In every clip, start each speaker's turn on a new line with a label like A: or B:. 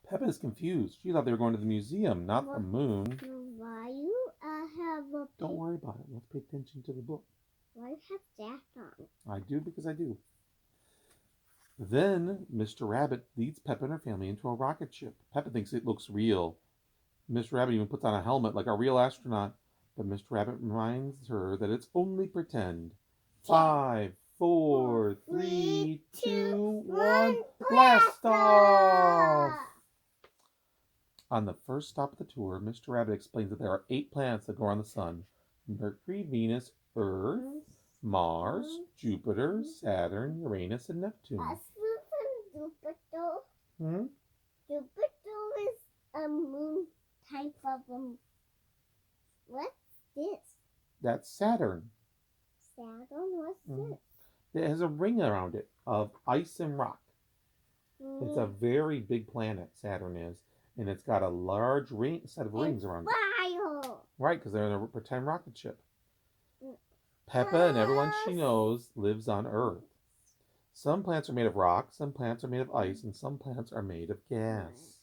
A: Peppa is confused. She thought they were going to the museum, not the moon.
B: Why you have a...
A: Don't worry about it. Let's pay attention to the book.
B: Why you have that on?
A: I do because I do. Then Mr. Rabbit leads Peppa and her family into a rocket ship. Peppa thinks it looks real. Mr. Rabbit even puts on a helmet like a real astronaut, but Mr. Rabbit reminds her that it's only pretend. 5, 4, 3, 2, 1, blast off! On the first stop of the tour, Mr. Rabbit explains that there are 8 planets that go around the sun: Mercury, Venus, Earth, Mars, Jupiter, Saturn, Uranus, and Neptune.
B: Jupiter.
A: Hmm?
B: Jupiter is a moon type of a... What's this?
A: That's Saturn.
B: Saturn? What's this?
A: It has a ring around it of ice and rock. It's a very big planet, Saturn is. And it's got a large set of rings around it. Right, because they're in a pretend rocket ship. Peppa and everyone she knows lives on Earth. Some plants are made of rock, some plants are made of ice, and some plants are made of gas.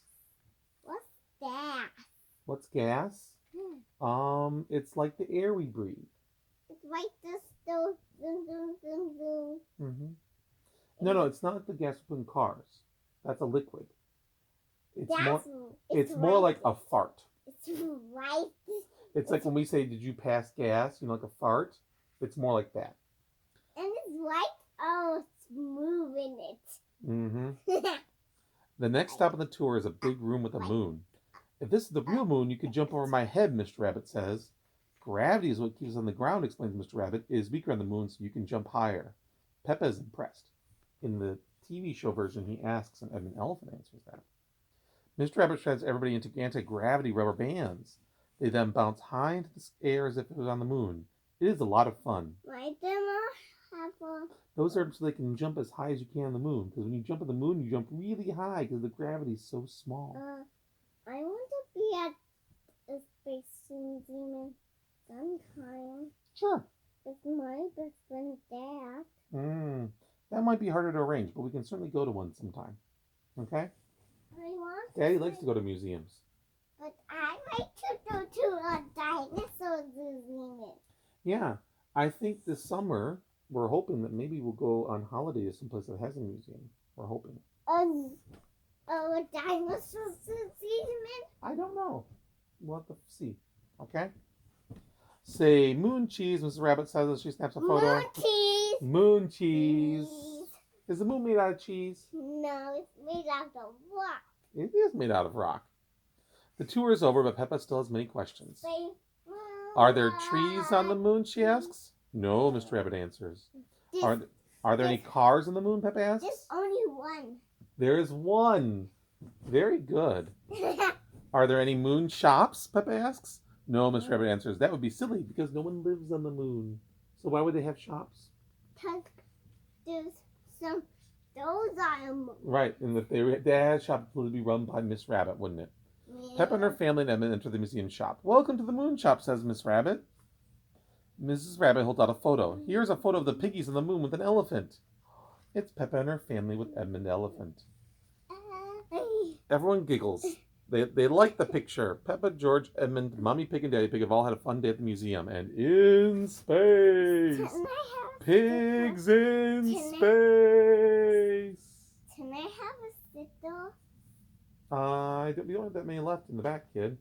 B: What's gas?
A: What's gas? It's like the air we breathe.
B: It's like this still...
A: No, it's not the gas we put in cars. That's a liquid. It's more like a fart.
B: It's right.
A: It's like when we say, "Did you pass gas?" You know, like a fart. It's more like that.
B: And it's like, oh, it's moving it.
A: The next stop on the tour is a big room with a moon. If this is the real moon, you could jump over my head, Mr. Rabbit says. Gravity is what keeps us on the ground, explains Mr. Rabbit. It is weaker on the moon, so you can jump higher. Peppa is impressed. In the TV show version, he asks, and Edmund Elephant answers that. Mr. Rabbit shreds everybody into anti-gravity rubber bands. They then bounce high into the air as if it was on the moon. It is a lot of fun.
B: Why do I have a...
A: Those are so they can jump as high as you can on the moon. Because when you jump on the moon, you jump really high because the gravity is so small.
B: I want to be at a space museum sometime.
A: Sure.
B: With my best friend Dad.
A: That might be harder to arrange, but we can certainly go to one sometime. Okay? Daddy likes to go to museums.
B: But I like to go to a dinosaur museum.
A: Yeah. I think this summer, we're hoping that maybe we'll go on holiday to someplace that has a museum. We're hoping.
B: A dinosaur museum?
A: I don't know. We'll have to see. Okay? Say moon cheese, Mrs. Rabbit says as she snaps a photo.
B: Moon cheese.
A: Moon cheese. Is the moon made out of cheese?
B: No, it's made out of rock.
A: It is made out of rock. The tour is over, but Peppa still has many questions. Are there trees on the moon, she asks. No, Mr. Rabbit answers. Are there any cars on the moon, Peppa asks.
B: There's only one.
A: There is one. Very good. Are there any moon shops, Peppa asks. No, Mr. Rabbit answers. That would be silly because no one lives on the moon. So why would they have shops?
B: Because there's some... Those are the moon.
A: Right, and if they had a shop, it would be run by Miss Rabbit, wouldn't it? Yeah. Peppa and her family and Emma enter the museum shop. Welcome to the moon shop, says Miss Rabbit. Mrs. Rabbit holds out a photo. Here's a photo of the piggies on the moon with an elephant. It's Peppa and her family with Edmund Elephant. Everyone giggles. They like the picture. Peppa, George, Edmund, Mommy Pig, and Daddy Pig have all had a fun day at the museum. And in space! Pigs in space!
B: Can I have a sitter?
A: We don't have that many left in the back, kid.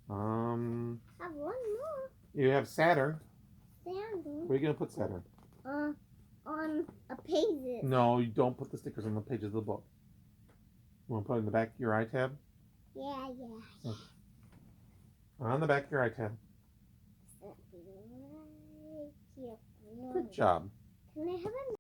B: I have one more.
A: You have Saturn.
B: Saturn.
A: Where are you going to put Saturn?
B: On a page.
A: No, you don't put the stickers on the pages of the book. You want to put it in the back of your iTab?
B: Yeah.
A: Okay. On the back of your iTab. Good job.
B: Can I have a